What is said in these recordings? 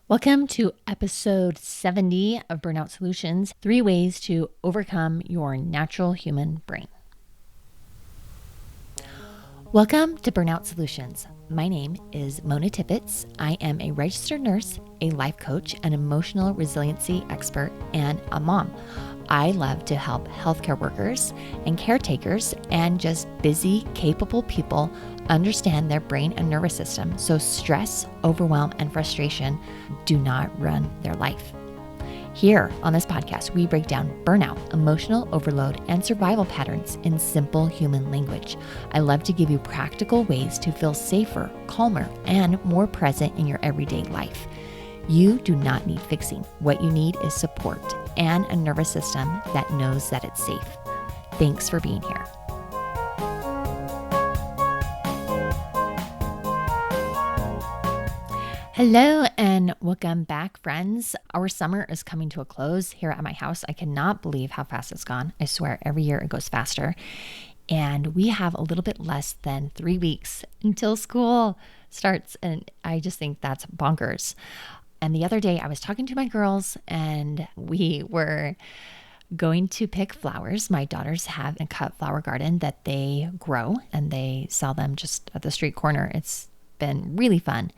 Welcome to episode 70 of Burnout Solutions, 3 ways to overcome your natural human brain. Welcome to Burnout Solutions. My name is Mona Tippett. I am a registered nurse, a life coach, an emotional resiliency expert, and a mom. I love to help healthcare workers and caretakers and just busy, capable people understand their brain and nervous system so stress, overwhelm, and frustration do not run their life. Here on this podcast, we break down burnout, emotional overload, and survival patterns in simple human language. I love to give you practical ways to feel safer, calmer, and more present in your everyday life. You do not need fixing. What you need is support and a nervous system that knows that it's safe. Thanks for being here. Hello and welcome back, friends. Our summer is coming to a close here at my house. I cannot believe how fast it's gone. I swear every year it goes faster. And we have a little bit less than 3 weeks until school starts. And I just think that's bonkers. And the other day I was talking to my girls and we were going to pick flowers. My daughters have a cut flower garden that they grow and they sell them just at the street corner. It's been really fun.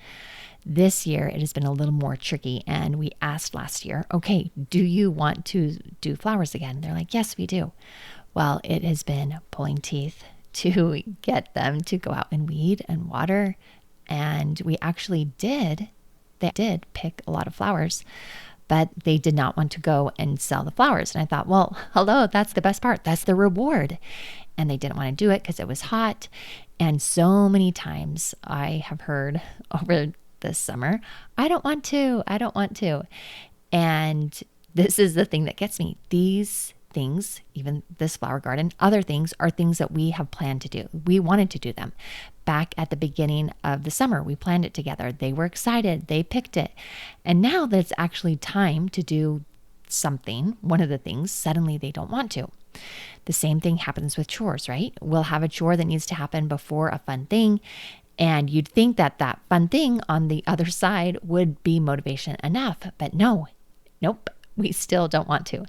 This year, it has been a little more tricky, and we asked last year, okay, do you want to do flowers again? They're like, yes, we do. Well, it has been pulling teeth to get them to go out and weed and water, and we actually did. They did pick a lot of flowers, but they did not want to go and sell the flowers. And I thought, well, hello, that's the best part. That's the reward. And they didn't want to do it because it was hot. And so many times I have heard over this summer, I don't want to. And this is the thing that gets me. These things, even this flower garden, other things are things that we have planned to do. We wanted to do them back at the beginning of the summer. We planned it together. They were excited. They picked it. And now that it's actually time to do something, one of the things, suddenly they don't want to. The same thing happens with chores, right? We'll have a chore that needs to happen before a fun thing. And you'd think that that fun thing on the other side would be motivation enough, but nope, we still don't want to.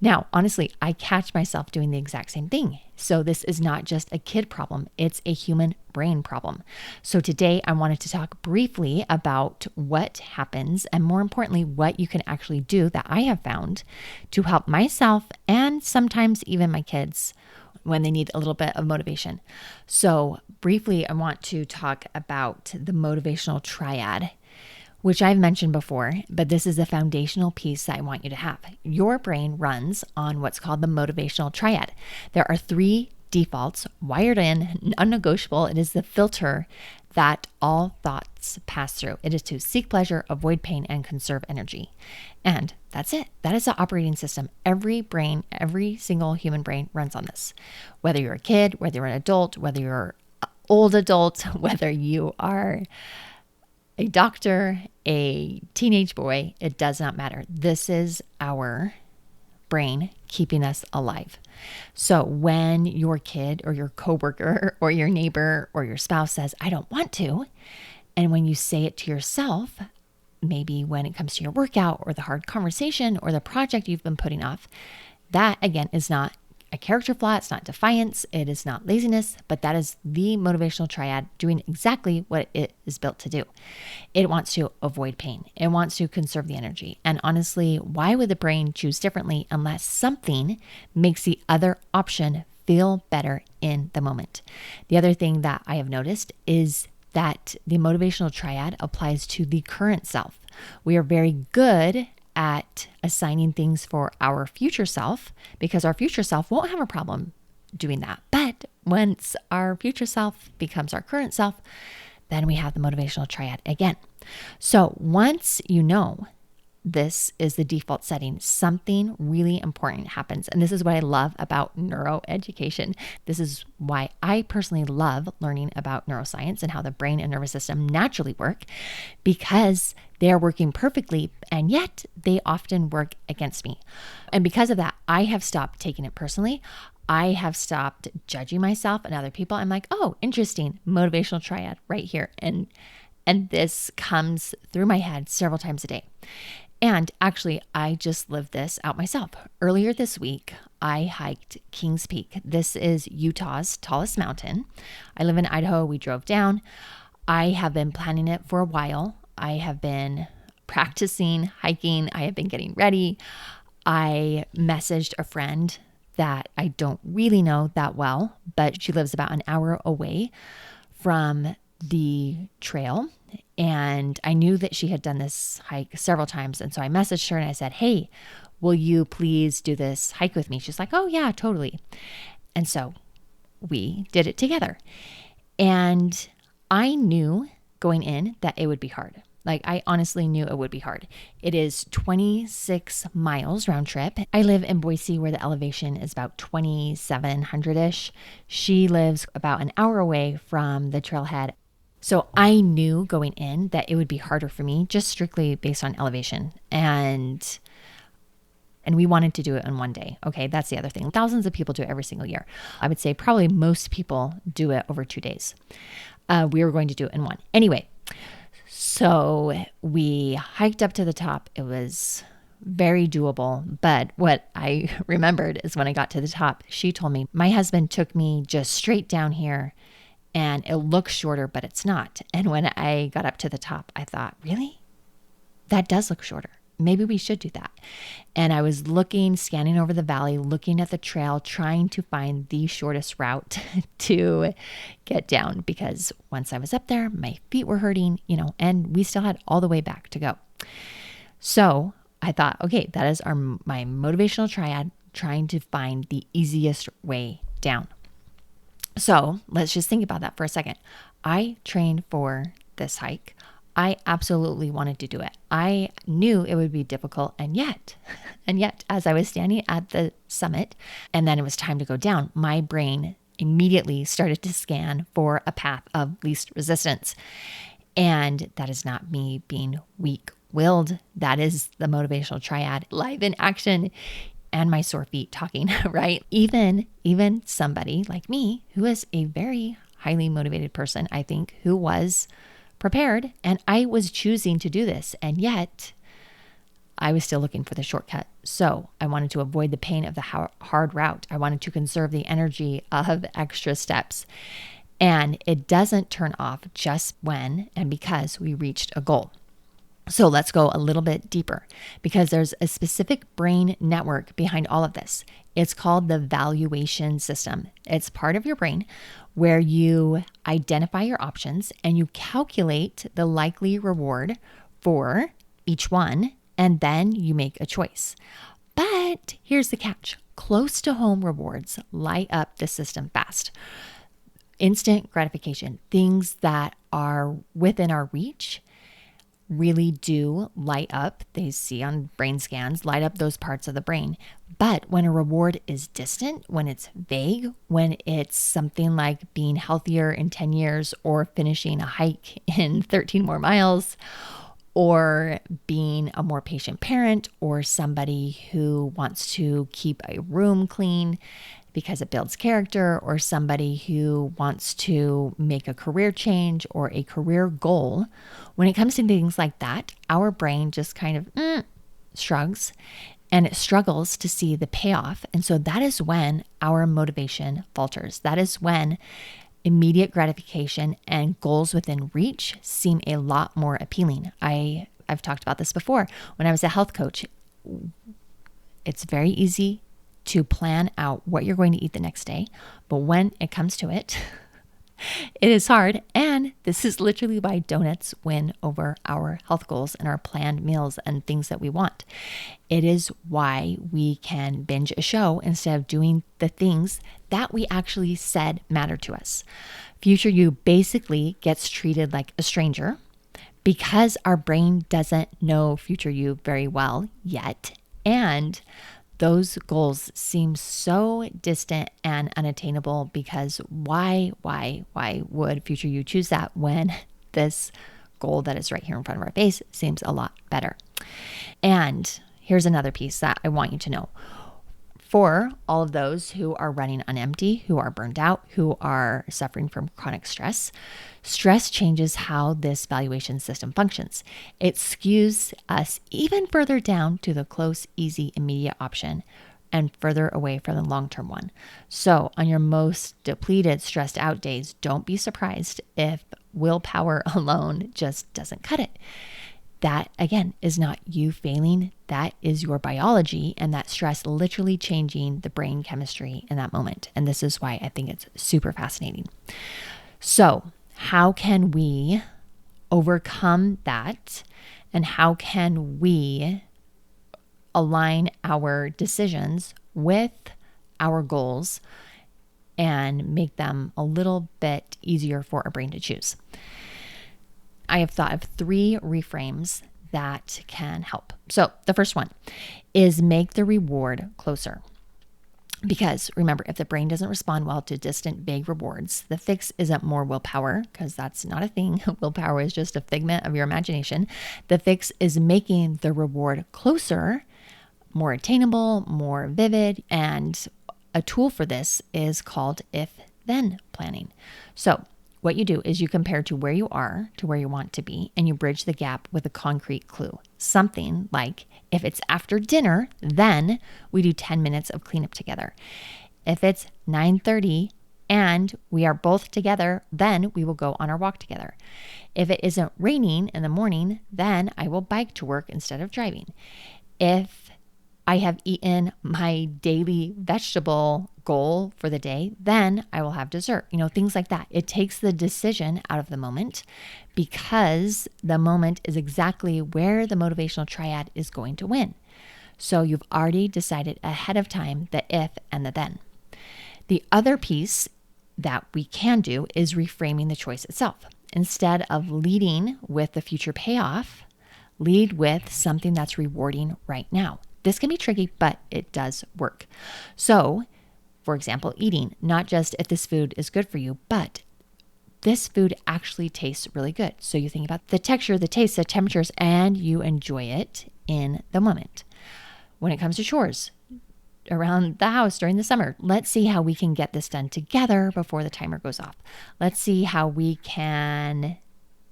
Now, honestly, I catch myself doing the exact same thing. So this is not just a kid problem, it's a human brain problem. So today I wanted to talk briefly about what happens and more importantly, what you can actually do that I have found to help myself and sometimes even my kids when they need a little bit of motivation. So briefly, I want to talk about the motivational triad, which I've mentioned before, but this is a foundational piece that I want you to have. Your brain runs on what's called the motivational triad. There are 3 defaults wired in, non-negotiable. It is the filter that all thoughts pass through. It is to seek pleasure, avoid pain, and conserve energy. And that's it. That is the operating system. Every single human brain runs on this. Whether you're a kid, whether you're an adult, whether you're an old adult, whether you are a doctor, a teenage boy, it does not matter. This is our brain keeping us alive. So when your kid or your coworker or your neighbor or your spouse says, I don't want to, and when you say it to yourself, maybe when it comes to your workout or the hard conversation or the project you've been putting off, that again is not a character flaw. It's not defiance. It is not laziness, but that is the motivational triad doing exactly what it is built to do. It wants to avoid pain. It wants to conserve the energy. And honestly, why would the brain choose differently unless something makes the other option feel better in the moment? The other thing that I have noticed is that the motivational triad applies to the current self. We are very good at assigning things for our future self because our future self won't have a problem doing that. But once our future self becomes our current self, then we have the motivational triad again. So once you know this is the default setting, something really important happens. And this is what I love about neuroeducation. This is why I personally love learning about neuroscience and how the brain and nervous system naturally work, because they are working perfectly and yet they often work against me. And because of that, I have stopped taking it personally. I have stopped judging myself and other people. I'm like, oh, interesting, motivational triad right here. And And this comes through my head several times a day. And actually, I just lived this out myself. Earlier this week, I hiked Kings Peak. This is Utah's tallest mountain. I live in Idaho. We drove down. I have been planning it for a while. I have been practicing hiking. I have been getting ready. I messaged a friend that I don't really know that well, but she lives about an hour away from the trail. And I knew that she had done this hike several times. And so I messaged her and I said, hey, will you please do this hike with me? She's like, oh yeah, totally. And so we did it together. And I knew going in that it would be hard. Like, I honestly knew it would be hard. It is 26 miles round trip. I live in Boise, where the elevation is about 2,700-ish. She lives about an hour away from the trailhead. So I knew going in that it would be harder for me, just strictly based on elevation. And we wanted to do it in one day. Okay, that's the other thing. Thousands of people do it every single year. I would say probably most people do it over 2 days. We were going to do it in one. Anyway, so we hiked up to the top. It was very doable. But what I remembered is when I got to the top, she told me, my husband took me just straight down here and it looks shorter, but it's not. And when I got up to the top, I thought, really? That does look shorter. Maybe we should do that. And I was scanning over the valley, looking at the trail, trying to find the shortest route to get down, because once I was up there, my feet were hurting, and we still had all the way back to go. So I thought, okay, that is my motivational triad, trying to find the easiest way down. So let's just think about that for a second. I trained for this hike. I absolutely wanted to do it. I knew it would be difficult. And yet, as I was standing at the summit and then it was time to go down, my brain immediately started to scan for a path of least resistance. And that is not me being weak-willed. That is the motivational triad live in action and my sore feet talking, right? Even somebody like me, who is a very highly motivated person, I think, who was prepared, and I was choosing to do this, and yet I was still looking for the shortcut. So I wanted to avoid the pain of the hard route. I wanted to conserve the energy of extra steps. And it doesn't turn off just when and because we reached a goal. So let's go a little bit deeper, because there's a specific brain network behind all of this. It's called the valuation system. It's part of your brain where you identify your options and you calculate the likely reward for each one, and then you make a choice. But here's the catch. Close to home rewards light up the system fast. Instant gratification, things that are within our reach, really do light up, they see on brain scans, light up those parts of the brain. But when a reward is distant, when it's vague, when it's something like being healthier in 10 years or finishing a hike in 13 more miles, or being a more patient parent, or somebody who wants to keep a room clean because it builds character, or somebody who wants to make a career change or a career goal, when it comes to things like that, our brain just kind of shrugs and it struggles to see the payoff. And so that is when our motivation falters. That is when immediate gratification and goals within reach seem a lot more appealing. I've talked about this before. When I was a health coach, it's very easy to plan out what you're going to eat the next day. But when it comes to it, it is hard. And this is literally why donuts win over our health goals and our planned meals and things that we want. It is why we can binge a show instead of doing the things that we actually said matter to us. Future you basically gets treated like a stranger because our brain doesn't know future you very well yet. And those goals seem so distant and unattainable, because why would future you choose that when this goal that is right here in front of our face seems a lot better? And here's another piece that I want you to know. for all of those who are running on empty, who are burned out, who are suffering from chronic stress, stress changes how this valuation system functions. It skews us even further down to the close, easy, immediate option and further away from the long-term one. So on your most depleted, stressed out days, don't be surprised if willpower alone just doesn't cut it. That, again, is not you failing. That is your biology and that stress literally changing the brain chemistry in that moment. And this is why I think it's super fascinating. So how can we overcome that? And how can we align our decisions with our goals and make them a little bit easier for our brain to choose? I have thought of 3 reframes that can help. So the first one is make the reward closer. Because remember, if the brain doesn't respond well to distant, vague rewards, the fix isn't more willpower, because that's not a thing. Willpower is just a figment of your imagination. The fix is making the reward closer, more attainable, more vivid. And a tool for this is called if-then planning. So what you do is you compare to where you are to where you want to be, and you bridge the gap with a concrete clue. Something like, if it's after dinner, then we do 10 minutes of cleanup together. If it's 9:30 and we are both together, then we will go on our walk together. If it isn't raining in the morning, then I will bike to work instead of driving. If I have eaten my daily vegetable goal for the day, then I will have dessert. Things like that. It takes the decision out of the moment because the moment is exactly where the motivational triad is going to win. So you've already decided ahead of time the if and the then. The other piece that we can do is reframing the choice itself. Instead of leading with the future payoff, lead with something that's rewarding right now. This can be tricky, but it does work. So, for example, eating, not just if this food is good for you, but this food actually tastes really good. So you think about the texture, the taste, the temperatures, and you enjoy it in the moment. When it comes to chores around the house during the summer, let's see how we can get this done together before the timer goes off. Let's see how we can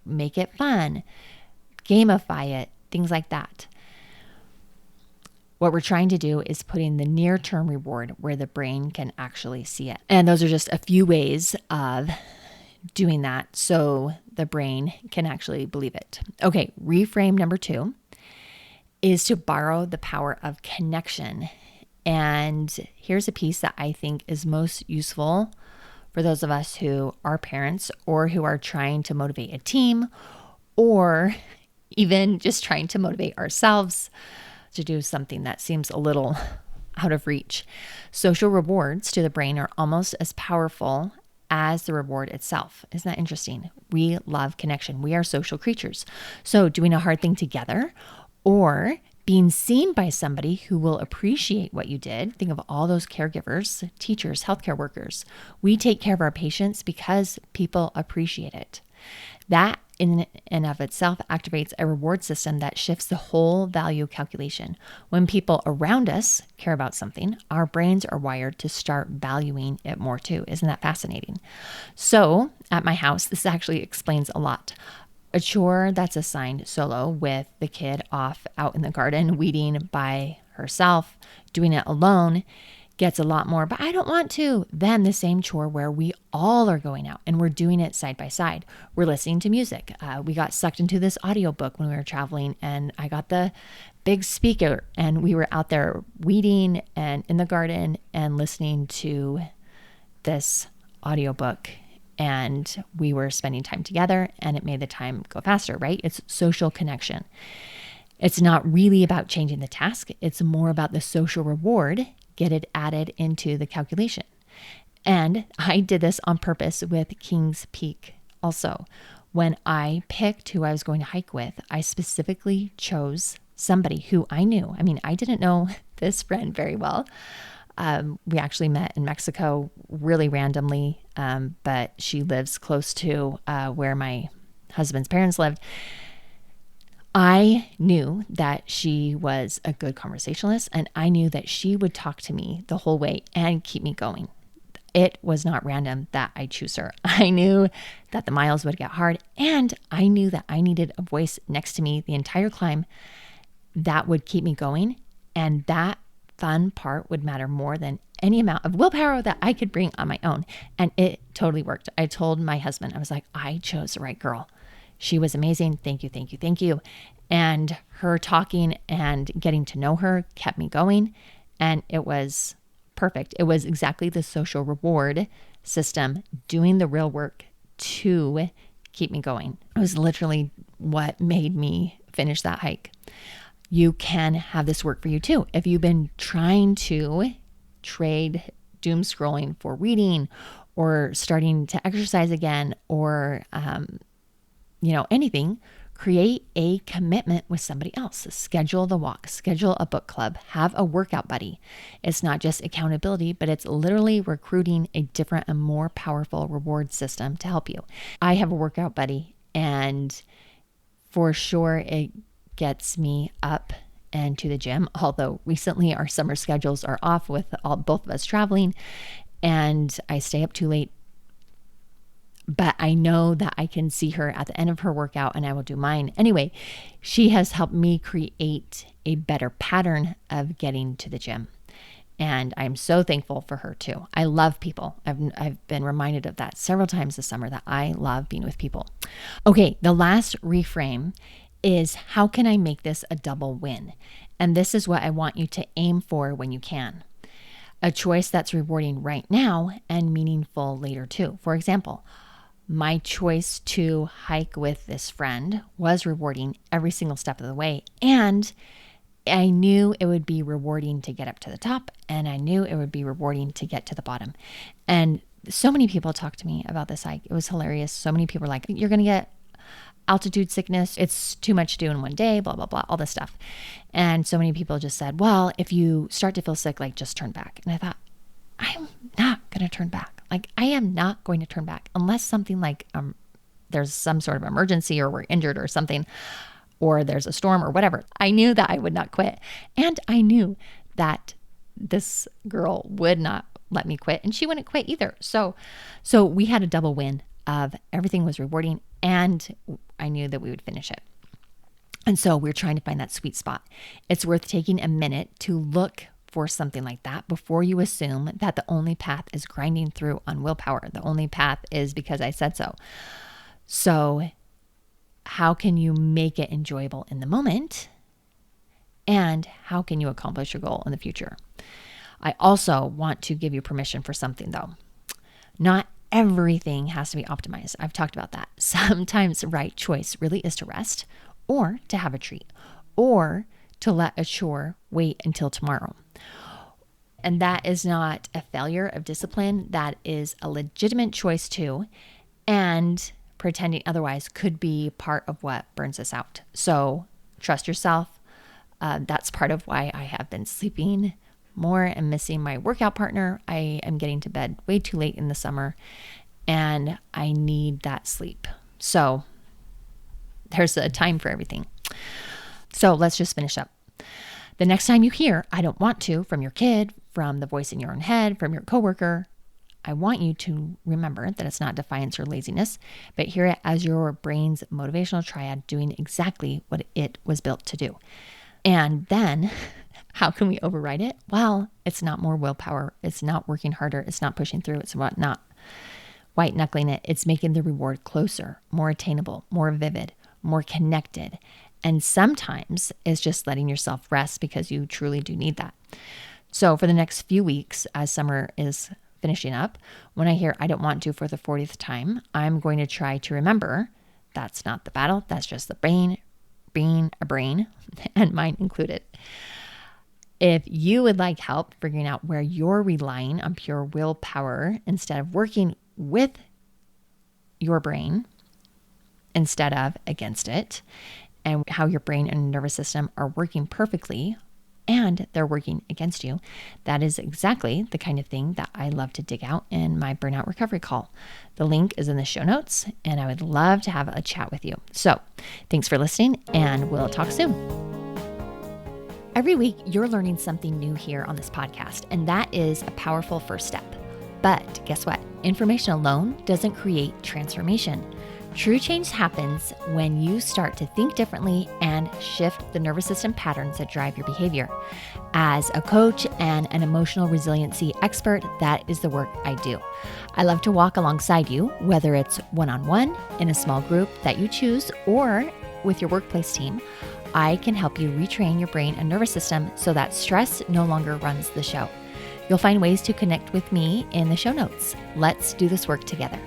make it fun, gamify it, things like that. What we're trying to do is putting the near-term reward where the brain can actually see it. And those are just a few ways of doing that so the brain can actually believe it. Okay, reframe number 2 is to borrow the power of connection. And here's a piece that I think is most useful for those of us who are parents or who are trying to motivate a team or even just trying to motivate ourselves to do something that seems a little out of reach. Social rewards to the brain are almost as powerful as the reward itself. Isn't that interesting? We love connection. We are social creatures. So doing a hard thing together or being seen by somebody who will appreciate what you did. Think of all those caregivers, teachers, healthcare workers. We take care of our patients because people appreciate it. That in and of itself activates a reward system that shifts the whole value calculation. When people around us care about something, our brains are wired to start valuing it more too. Isn't that fascinating? So at my house, this actually explains a lot. A chore that's assigned solo with the kid off out in the garden, weeding by herself, doing it alone, gets a lot more, but I don't want to, than the same chore where we all are going out and we're doing it side by side. We're listening to music. We got sucked into this audiobook when we were traveling, and I got the big speaker and we were out there weeding and in the garden and listening to this audiobook. And we were spending time together and it made the time go faster, right? It's social connection. It's not really about changing the task. It's more about the social reward. Get it added into the calculation. And I did this on purpose with Kings Peak also. When I picked who I was going to hike with, I specifically chose somebody who I knew. I mean, I didn't know this friend very well. We actually met in Mexico really randomly, but she lives close to where my husband's parents lived. I knew that she was a good conversationalist, and I knew that she would talk to me the whole way and keep me going. It was not random that I choose her. I knew that the miles would get hard, and I knew that I needed a voice next to me the entire climb that would keep me going. And that fun part would matter more than any amount of willpower that I could bring on my own. And it totally worked. I told my husband, I was like, I chose the right girl. She was amazing. Thank you, thank you, thank you. And her talking and getting to know her kept me going. And it was perfect. It was exactly the social reward system doing the real work to keep me going. It was literally what made me finish that hike. You can have this work for you too. If you've been trying to trade doom scrolling for reading or starting to exercise again or, anything, create a commitment with somebody else. Schedule the walk, schedule a book club, have a workout buddy. It's not just accountability, but it's literally recruiting a different and more powerful reward system to help you. I have a workout buddy, and for sure it gets me up and to the gym. Although recently our summer schedules are off with both of us traveling, and I stay up too late. But I know that I can see her at the end of her workout and I will do mine. Anyway, she has helped me create a better pattern of getting to the gym. And I'm so thankful for her too. I love people. I've been reminded of that several times this summer, that I love being with people. Okay, the last reframe is, how can I make this a double win? And this is what I want you to aim for when you can. A choice that's rewarding right now and meaningful later too. For example, my choice to hike with this friend was rewarding every single step of the way. And I knew it would be rewarding to get up to the top, and I knew it would be rewarding to get to the bottom. And so many people talked to me about this hike. It was hilarious. So many people were like, you're going to get altitude sickness. It's too much to do in one day, blah, blah, blah, all this stuff. And so many people just said, well, if you start to feel sick, just turn back. And I thought, I'm not going to turn back. I am not going to turn back unless something there's some sort of emergency, or we're injured or something, or there's a storm or whatever. I knew that I would not quit. And I knew that this girl would not let me quit, and she wouldn't quit either. So we had a double win of everything was rewarding, and I knew that we would finish it. And so we're trying to find that sweet spot. It's worth taking a minute to look for something like that before you assume that the only path is grinding through on willpower. The only path is because I said so. So how can you make it enjoyable in the moment? And how can you accomplish your goal in the future? I also want to give you permission for something though. Not everything has to be optimized. I've talked about that. Sometimes the right choice really is to rest, or to have a treat, or to let a chore wait until tomorrow. And that is not a failure of discipline. That is a legitimate choice too. And pretending otherwise could be part of what burns us out. So trust yourself. That's part of why I have been sleeping more and missing my workout partner. I am getting to bed way too late in the summer, and I need that sleep. So there's a time for everything. So let's just finish up. The next time you hear, I don't want to, from your kid, from the voice in your own head, from your coworker, I want you to remember that it's not defiance or laziness, but hear it as your brain's motivational triad doing exactly what it was built to do. And then how can we override it? Well, it's not more willpower. It's not working harder. It's not pushing through. It's not white knuckling it. It's making the reward closer, more attainable, more vivid, more connected. And sometimes it's just letting yourself rest because you truly do need that. So for the next few weeks, as summer is finishing up, when I hear I don't want to for the 40th time, I'm going to try to remember that's not the battle. That's just the brain being a brain, and mine included. If you would like help figuring out where you're relying on pure willpower instead of working with your brain instead of against it, and how your brain and nervous system are working perfectly and they're working against you, that is exactly the kind of thing that I love to dig out in my burnout recovery call. The link is in the show notes, and I would love to have a chat with you. So thanks for listening, and we'll talk soon. Every week, you're learning something new here on this podcast, and that is a powerful first step. But guess what? Information alone doesn't create transformation. True change happens when you start to think differently and shift the nervous system patterns that drive your behavior. As a coach and an emotional resiliency expert, that is the work I do. I love to walk alongside you, whether it's one-on-one, in a small group that you choose, or with your workplace team. I can help you retrain your brain and nervous system so that stress no longer runs the show. You'll find ways to connect with me in the show notes. Let's do this work together.